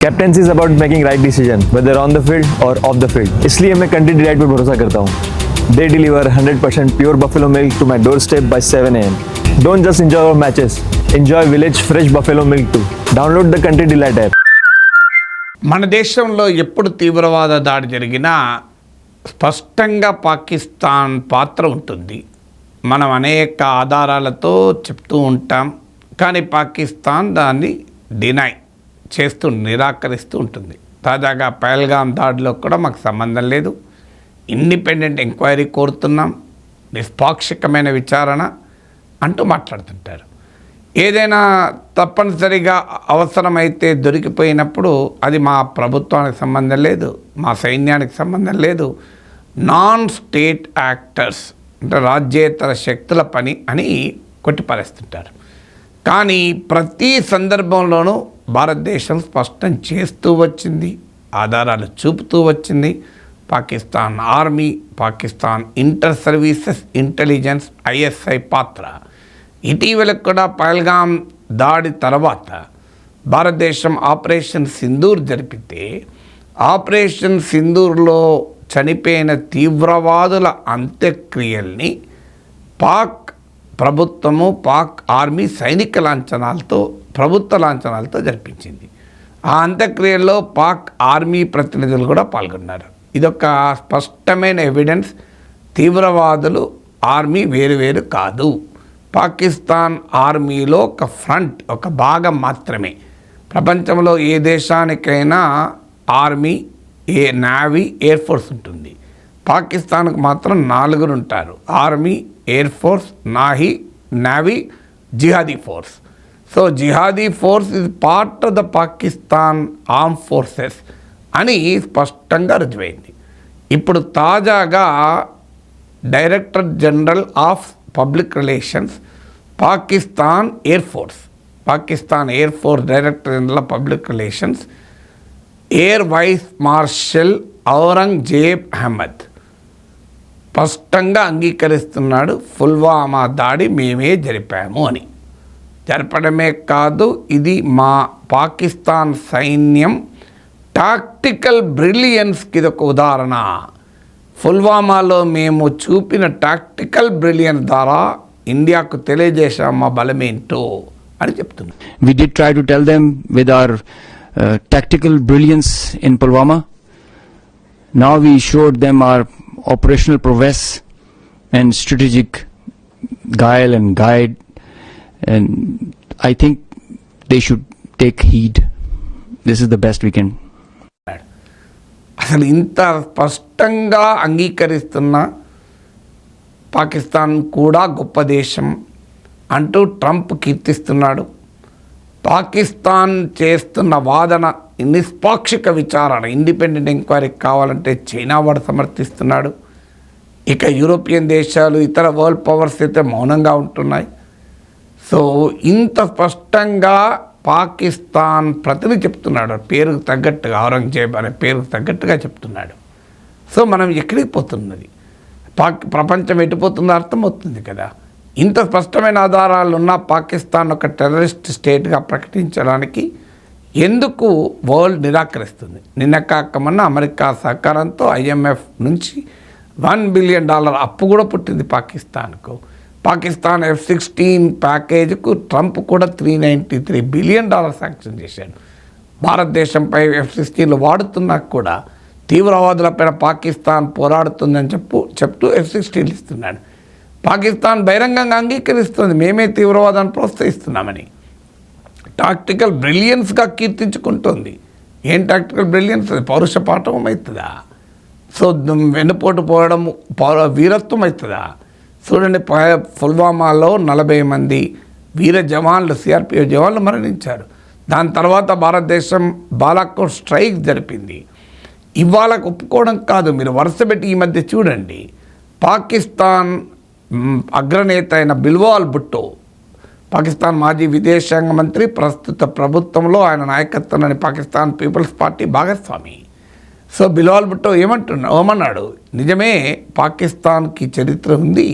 Captaincy is about making right decision whether on the field or off the field. इसलिए मैं Country Delight पर भरोसा करता हूँ। They deliver 100% pure buffalo milk to my doorstep by 7 AM। Don't just enjoy our matches, enjoy village fresh buffalo milk to download the Country Delight app. మన దేశంలో ఎప్పుడు తీవ్రవాద దాడి జరిగినా స్పష్టంగా పాకిస్తాన్ పాత్ర ఉంటుంది. మనం అనేక ఆధారాలతో చెప్తూ ఉంటాం, కానీ పాకిస్తాన్ దాన్ని డినై చేస్తూ నిరాకరిస్తూ ఉంటుంది. తాజాగా పహల్గామ్ దాడిలో కూడా మాకు సంబంధం లేదు, ఇండిపెండెంట్ ఎంక్వైరీ కోరుతున్నాం, నిష్పాక్షికమైన విచారణ అంటూ మాట్లాడుతుంటారు. ఏదైనా తప్పనిసరిగా అవసరమైతే దొరికిపోయినప్పుడు అది మా ప్రభుత్వానికి సంబంధం లేదు, మా సైన్యానికి సంబంధం లేదు, నాన్ స్టేట్ యాక్టర్స్ అంటే రాజ్యేతర శక్తుల పని అని కొట్టిపారేస్తుంటారు. కానీ ప్రతి సందర్భంలోనూ భారతదేశం స్పష్టం చేస్తూ వచ్చింది, ఆధారాలు చూపుతూ వచ్చింది. Pakistan army, Pakistan inter services intelligence ISI పాత్ర. ఇటీవల కూడా పహల్గామ్ దాడి తర్వాత భారతదేశం ఆపరేషన్ సింధూర్ జరిపితే ఆపరేషన్ సింధూర్లో చనిపోయిన తీవ్రవాదుల అంత్యక్రియల్ని పాక్ ప్రభుత్వము, పాక్ ఆర్మీ సైనిక లాంఛనాలతో, ప్రభుత్వ లాంఛనాలతో జరిపించింది. ఆ అంత్యక్రియల్లో పాక్ ఆర్మీ ప్రతినిధులు కూడా పాల్గొన్నారు. ఇదొక స్పష్టమైన ఎవిడెన్స్, తీవ్రవాదులు ఆర్మీ వేరు కాదు. పాకిస్తాన్ ఆర్మీలో ఒక ఫ్రంట్, ఒక భాగం మాత్రమే. ప్రపంచంలో ఏ దేశానికైనా ఆర్మీ, నేవీ, ఎయిర్ ఫోర్స్ ఉంటుంది. పాకిస్తాన్కు మాత్రం 4 ఉంటారు: ఆర్మీ, ఎయిర్ ఫోర్స్, నేవీ, జిహాదీ ఫోర్స్. సో జిహాదీ force is part of the Pakistan arm forces అని స్పష్టంగా రుజువైంది. ఇప్పుడు తాజాగా director general of public relations, Pakistan air force director general of public relations, air vice marshal Aurangzeb Ahmed స్పష్టంగా అంగీకరిస్తున్నాడు, పుల్వామా దాడి మేమే జరిపాము అని. జరపడమే కాదు, ఇది మా పాకిస్తాన్ సైన్యం టాక్టికల్ బ్రిలియన్స్కి ఇదొక ఉదాహరణ. పుల్వామాలో మేము చూపిన టాక్టికల్ బ్రిలియన్స్ ద్వారా ఇండియాకు తెలియజేశాం మా బలమేంటో అని చెప్తున్నాం. We did try to tell them with our tactical brilliance in Pulwama. Now we showed them our operational prowess and strategic guile and guide, and I think they should take heed. This is the best we can. అసలు ఇంత స్పష్టంగా అంగీకరిస్తున్న పాకిస్తాన్ కూడా గొప్ప దేశం అంటూ Trump కీర్తిస్తున్నాడు. Pakistan చేస్తున్న వాదన నిష్పాక్షిక విచారణ, ఇండిపెండెంట్ ఎంక్వైరీ కావాలంటే చైనా వాడు సమర్థిస్తున్నాడు. ఇక యూరోపియన్ దేశాలు, ఇతర వరల్డ్ పవర్స్ అయితే మౌనంగా ఉంటున్నాయి. సో ఇంత స్పష్టంగా పాకిస్తాన్ ప్రతినిధి చెప్తున్నాడు, పేరుకు తగ్గట్టుగా, ఔరంగజేబ్ అనే పేరుకు తగ్గట్టుగా చెప్తున్నాడు. సో మనం ఎక్కడికి పోతున్నది, ప్రపంచం ఎటుపోతుందో అర్థమవుతుంది కదా. ఇంత స్పష్టమైన ఆధారాలు ఉన్న పాకిస్తాన్ ఒక టెర్రరిస్ట్ స్టేట్గా ప్రకటించడానికి ఎందుకు వరల్డ్ నిరాకరిస్తుంది? నిన్న కాక మొన్న అమెరికా సహకారంతో IMF నుంచి $1 బిలియన్ అప్పు కూడా పుట్టింది పాకిస్తాన్కు. పాకిస్తాన్ F-16 ప్యాకేజీకు ట్రంప్ కూడా $393 బిలియన్ శాంక్షన్ చేశాడు. భారతదేశంపై F-16 వాడుతున్నా కూడా తీవ్రవాదులపైన పాకిస్తాన్ పోరాడుతుందని చెప్తూ F-16 ఇస్తున్నాడు. పాకిస్తాన్ బహిరంగంగా అంగీకరిస్తుంది, మేమే తీవ్రవాదాన్ని ప్రోత్సహిస్తున్నామని. టాక్టికల్ బ్రిలియన్స్గా కీర్తించుకుంటుంది. ఏం టాక్టికల్ బ్రిలియన్స్? అది పౌరుషపాఠం అవుతుందా? సో వెన్నుపోటు పోవడం వీరత్వం అవుతుందా? చూడండి, పుల్వామాలో 40 మంది వీర జవాన్లు, CRPF జవాన్లు మరణించారు. దాని తర్వాత భారతదేశం బాలాకోట్ స్ట్రైక్ జరిపింది. ఇవాళ ఒప్పుకోవడం కాదు, మీరు వరుసపెట్టి ఈ మధ్య చూడండి, పాకిస్తాన్ అగ్రనేత అయిన బిల్వాల్ భుట్టో, పాకిస్తాన్ మాజీ విదేశాంగ మంత్రి, ప్రస్తుత ప్రభుత్వంలో ఆయన నాయకత్వంలోని పాకిస్తాన్ పీపుల్స్ పార్టీ భాగస్వామి. సో బిల్వాల్ భుట్టో ఏమన్నాడు? నిజమే, పాకిస్తాన్కి చరిత్ర ఉంది,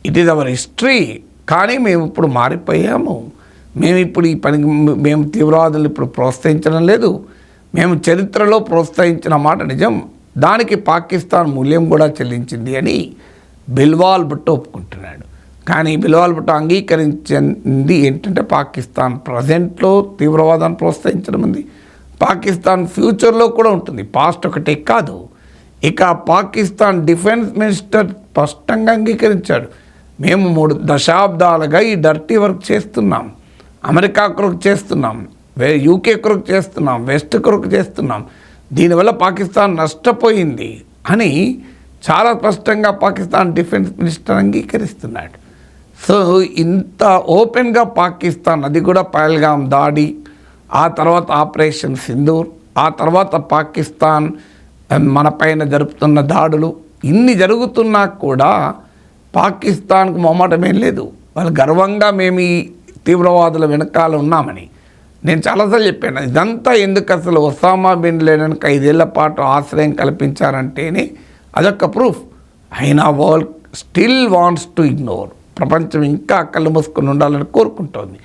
ఇట్ ఈజ్ అవర్ హిస్టరీ, కానీ మేము ఇప్పుడు మారిపోయాము, మేము ఇప్పుడు ఈ పనికి మేము తీవ్రవాదులు ఇప్పుడు ప్రోత్సహించడం లేదు, మేము చరిత్రలో ప్రోత్సహించిన మాట నిజం, దానికి పాకిస్తాన్ మూల్యం కూడా చెల్లించింది అని బిల్వాల్ భుట్టో ఒప్పుకుంటున్నాడు. కానీ బిల్వాల్ భుట్టో అంగీకరించింది ఏంటంటే పాకిస్తాన్ ప్రజెంట్లో తీవ్రవాదాన్ని ప్రోత్సహించడం ఉంది, పాకిస్తాన్ ఫ్యూచర్లో కూడా ఉంటుంది, పాస్ట్ ఒకటే కాదు. ఇక పాకిస్తాన్ డిఫెన్స్ మినిస్టర్ స్పష్టంగా అంగీకరించాడు, మేము 3 దశాబ్దాలుగా ఈ డర్టీ వర్క్ చేస్తున్నాం, అమెరికా కొరకు చేస్తున్నాం, యూకే కొరకు చేస్తున్నాం, వెస్ట్ కొరకు చేస్తున్నాం, దీనివల్ల పాకిస్తాన్ నష్టపోయింది అని చాలా స్పష్టంగా పాకిస్తాన్ డిఫెన్స్ మినిస్టర్ అంగీకరిస్తున్నాడు. సో ఇంత ఓపెన్గా పాకిస్తాన్, అది కూడా పహల్గామ్ దాడి, ఆ తర్వాత ఆపరేషన్ సింధూర్, ఆ తర్వాత పాకిస్తాన్ మన పైన జరుపుతున్న దాడులు, ఇన్ని జరుగుతున్నా కూడా పాకిస్తాన్కు మొహమాటమేం లేదు. వాళ్ళు గర్వంగా మేము ఈ తీవ్రవాదుల వెనకాల ఉన్నామని నేను చాలాసార్లు చెప్పాను. ఇదంతా ఎందుకు, అసలు ఒసామా బిన్ లేడెన్కి 5 ఏళ్ల పాటు ఆశ్రయం కల్పించారంటేనే అదొక ప్రూఫ్. అయినా world still wants to ignore, ప్రపంచం ఇంకా కళ్ళు మూసుకొని ఉండాలని కోరుకుంటోంది.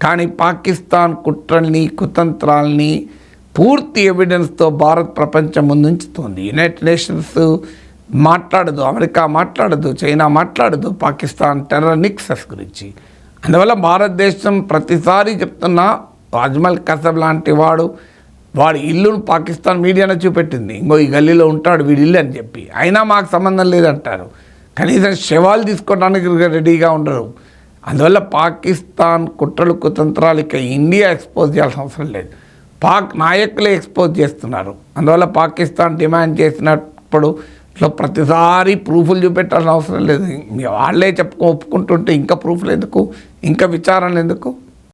కానీ పాకిస్తాన్ కుట్రల్ని కుతంత్రాల్ని పూర్తి ఎవిడెన్స్తో భారత్ ప్రపంచం ముందుంచుతోంది. యునైటెడ్ నేషన్స్ మాట్లాడదు, అమెరికా మాట్లాడదు, చైనా మాట్లాడదు పాకిస్తాన్ టెర్రర్ నిక్సెస్ గురించి. అందువల్ల భారతదేశం ప్రతిసారి చెప్తున్నా, అజ్మల్ కసబ్ లాంటి వాడి ఇల్లును పాకిస్తాన్ మీడియానే చూపెట్టింది, ఇంకో ఈ గల్లీలో ఉంటాడు వీడి ఇల్లు అని చెప్పి, అయినా మాకు సంబంధం లేదంటారు. కనీసం శవాలు తీసుకోవడానికి రెడీగా ఉండరు. అందువల్ల పాకిస్తాన్ కుట్రలు కుతంత్రాలు ఇక ఇండియా ఎక్స్పోజ్ చేయాల్సిన అవసరం లేదు, పాక్ నాయకులే ఎక్స్పోజ్ చేస్తున్నారు. అందువల్ల పాకిస్తాన్ డిమాండ్ చేసినప్పుడు ప్రతిసారి ప్రూఫ్లు చూపెట్టాల్సిన అవసరం లేదు, వాళ్ళే ఒప్పుకుంటుంటే ఇంకా ప్రూఫ్లు ఎందుకు, ఇంకా విచారణలు ఎందుకు?